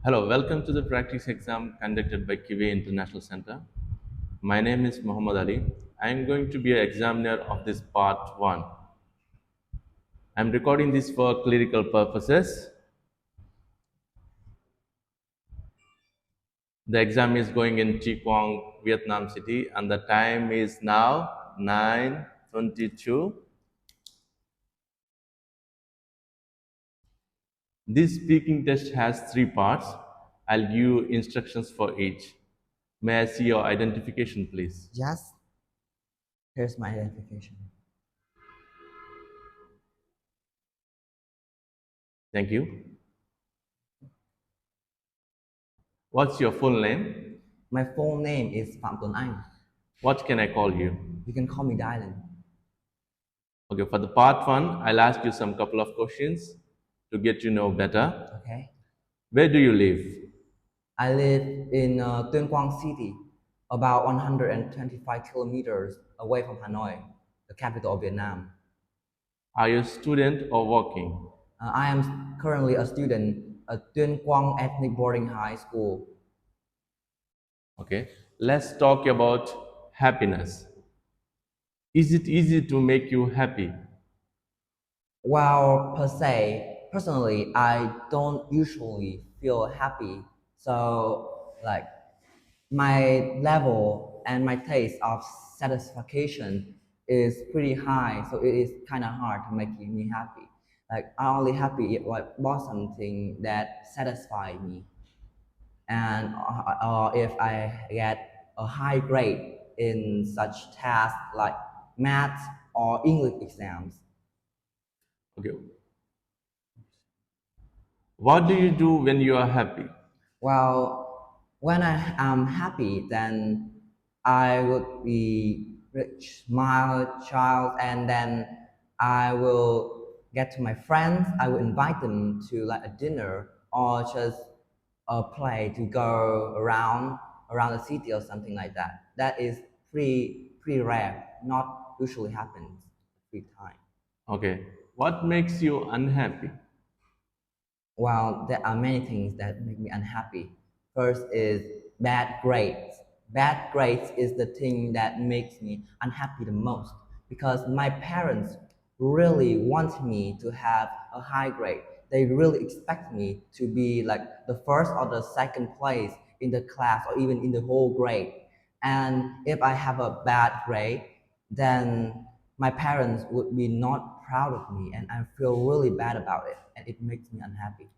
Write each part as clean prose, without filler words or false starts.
Hello, welcome to the practice exam conducted by KIWI International Center. My name is Mohammed Ali. I am going to be an examiner of this part 1. I am recording this for clerical purposes. The exam is going in Tri Quang, Vietnam City, and the time is now 9:22. This speaking test has 3 parts. I'll give you instructions for each. May I see your identification, please? Yes. Here's my identification. Thank you. What's your full name? My full name is Phạm Tuấn Anh. What can I call you? You can call me Dylan. Okay, for the part 1, I'll ask you some couple of questions to get to know better. Okay. Where do you live? I live in Tuyên Quang City, about 125 kilometers away from Hanoi, the capital of Vietnam. Are you a student or working? I am currently a student at Tuyên Quang Ethnic Boarding High School. Okay, let's talk about happiness. Is it easy to make you happy? Well, personally, I don't usually feel happy. So, my level and my taste of satisfaction is pretty high, so it is kind of hard to make me happy. Like, I'm only happy if I bought something that satisfies me, and or if I get a high grade in such tasks like math or English exams. Okay. What do you do when you are happy? Well, when I am happy, then I would be rich, smile, child, and then I will get to my friends. I will invite them to like a dinner or just a play to go around the city or something like that. That is pretty rare. Not usually happens every time. Okay. What makes you unhappy? Well, there are many things that make me unhappy. First is bad grades. Bad grades is the thing that makes me unhappy the most because my parents really want me to have a high grade. They really expect me to be like the first or the second place in the class or even in the whole grade. And if I have a bad grade, then my parents would be not proud of me and I feel really bad about it and it makes me unhappy.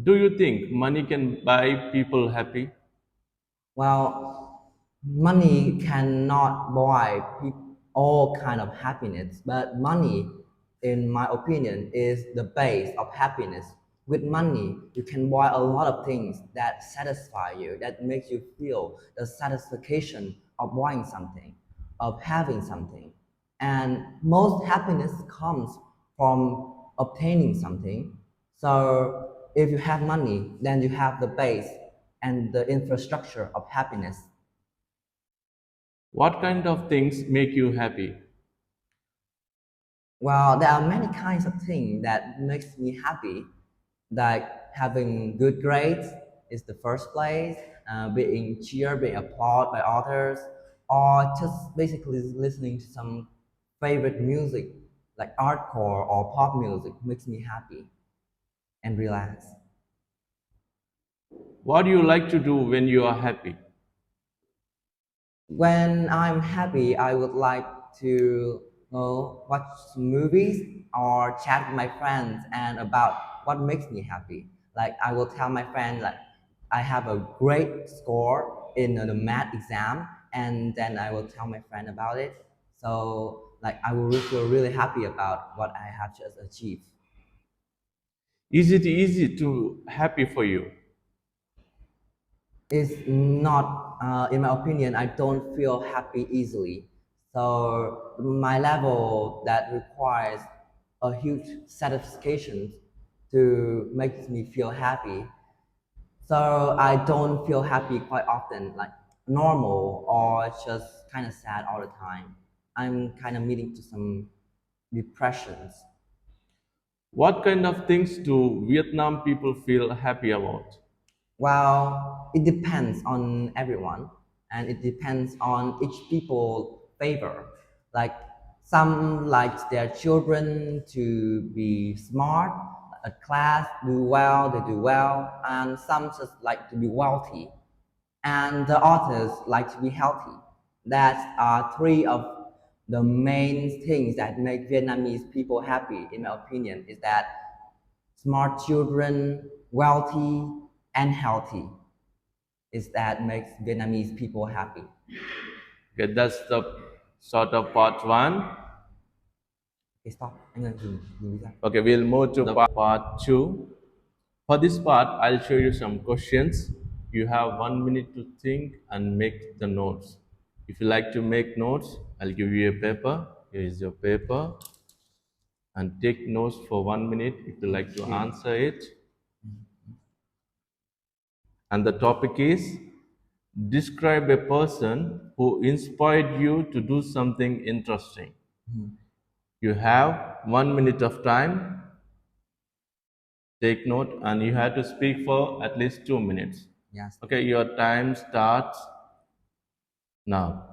Do you think money can buy people happy? Well, money cannot buy all kind of happiness, but money, in my opinion, is the base of happiness. With money, you can buy a lot of things that satisfy you, that makes you feel the satisfaction of buying something, of having something. And most happiness comes from obtaining something. So if you have money, then you have the base and the infrastructure of happiness. What kind of things make you happy? Well, there are many kinds of things that makes me happy, like having good grades is the first place, being cheered, being applauded by others, or just basically listening to some favorite music like hardcore or pop music makes me happy and relax. What do you like to do when you are happy? When I'm happy, I would like to watch movies or chat with my friends and about what makes me happy. Like I will tell my friend like I have a great score in the math exam, and then I will tell my friend about it. So like I will feel really happy about what I have just achieved. Is it easy to happy for you? It's not, in my opinion, I don't feel happy easily. So my level that requires a huge satisfaction to make me feel happy. So I don't feel happy quite often, like normal or just kind of sad all the time. I'm kind of meeting to some depressions. What kind of things do Vietnam people feel happy about? Well, it depends on everyone, and it depends on each people favor. Like some like their children to be smart, a class do well, they do well, and some just like to be wealthy, and the others like to be healthy. That are three of the main things that make Vietnamese people happy, in my opinion, is that smart children, wealthy, and healthy is that makes Vietnamese people happy. Okay, that's the sort of part one. Okay, stop. Anh ơi, dừng video. Okay, we'll move to part two. For this part, I'll show you some questions. You have 1 minute to think and make the notes. If you like to make notes, I'll give you a paper. Here is your paper. And take notes for 1 minute if you like to answer it. And the topic is describe a person who inspired you to do something interesting. You have 1 minute of time. Take note, and you have to speak for at least 2 minutes. Yes. Okay, your time starts now.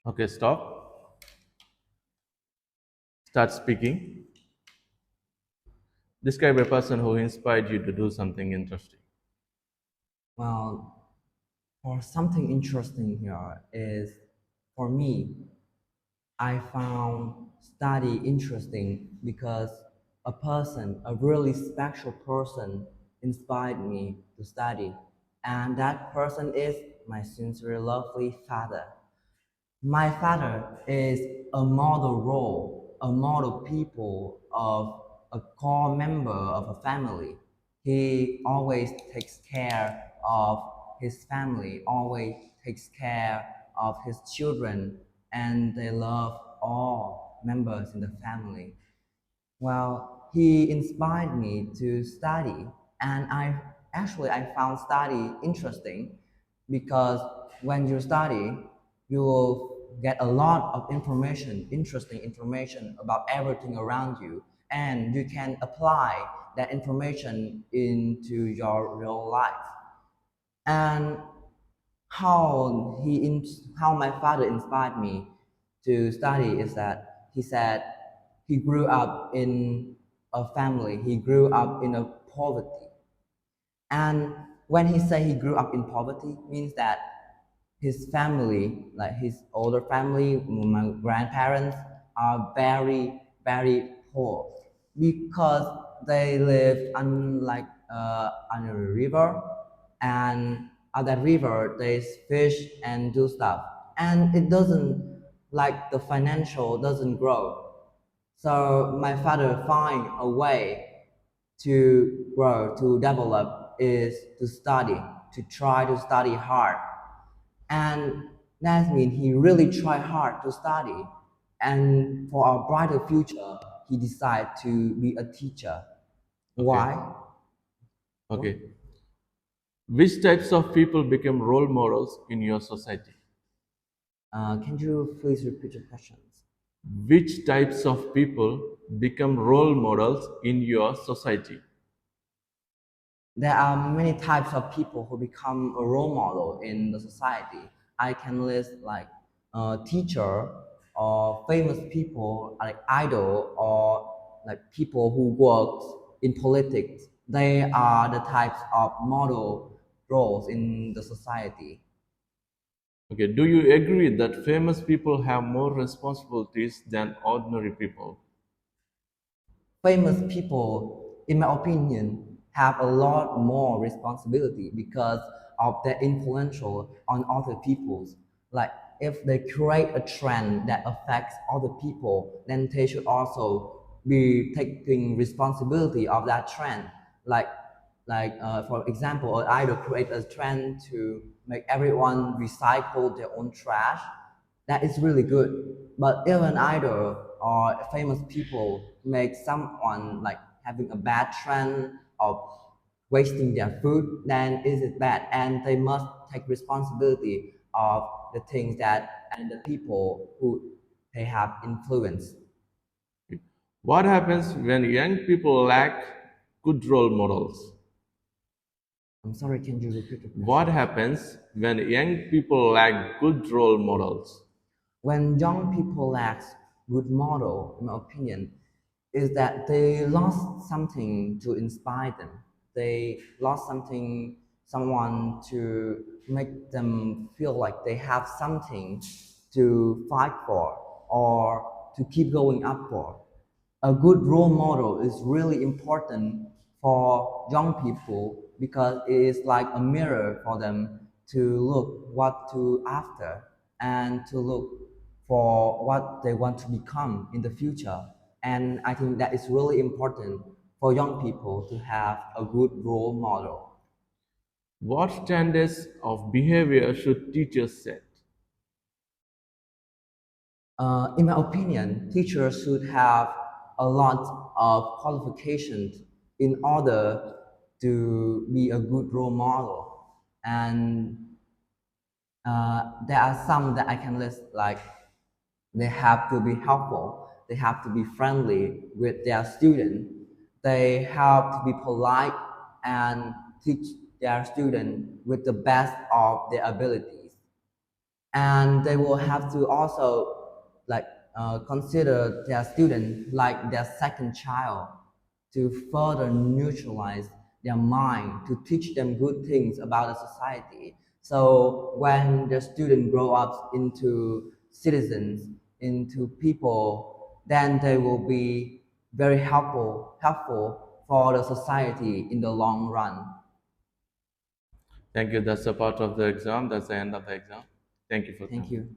Okay, stop. Start speaking. Describe a person who inspired you to do something interesting. Well, for something interesting here is, for me, I found study interesting because a really special person inspired me to study. And that person is my sincerely lovely father. My father is a model role, a model people of a core member of a family. He always takes care of his family, always takes care of his children, and they love all members in the family. Well, he inspired me to study, and I found study interesting because when you study, you will get a lot of information, interesting information about everything around you, and you can apply that information into your real life. And how my father inspired me to study is that he said he grew up in a family, he grew up in a poverty. And when he said he grew up in poverty, means that his family, like his older family, my grandparents, are very, very poor because they live on a river, and on that river they fish and do stuff, and it doesn't, like the financial doesn't grow. So my father find a way to grow, to develop, is to study, to try to study hard. And that means he really tried hard to study and for a brighter future. he decided to be a teacher. Okay. Why? Okay. Which types of people become role models in your society? Can you please repeat your questions? Which types of people become role models in your society? There are many types of people who become a role model in the society. I can list like teacher or famous people like idol or like people who work in politics. They are the types of model roles in the society. Okay, do you agree that famous people have more responsibilities than ordinary people? Famous people, in my opinion, have a lot more responsibility because of their influential on other people's. Like if they create a trend that affects other people, then they should also be taking responsibility of that trend. For example, an idol create a trend to make everyone recycle their own trash. That is really good. But if an idol or famous people make someone like having a bad trend of wasting their food, then it is bad, and they must take responsibility of the things that and the people who they have influence. What happens when young people lack good role models? I'm sorry, can you repeat the question? What happens when young people lack good role models? When young people lack good model, in my opinion, is that they lost something to inspire them. They lost something, someone to make them feel like they have something to fight for or to keep going up for. A good role model is really important for young people because it is like a mirror for them to look what to after and to look for what they want to become in the future. And I think that is really important for young people to have a good role model. What standards of behavior should teachers set? In my opinion, teachers should have a lot of qualifications in order to be a good role model. And there are some that I can list, like they have to be helpful, they have to be friendly with their students, they have to be polite and teach their students with the best of their abilities. And they will have to also like consider their student like their second child to further neutralize their mind, to teach them good things about the society. So when the student grow up into citizens, into people, then they will be very helpful for the society in the long run. Thank you. That's a part of the exam. That's the end of the exam. Thank you for Thank coming. you.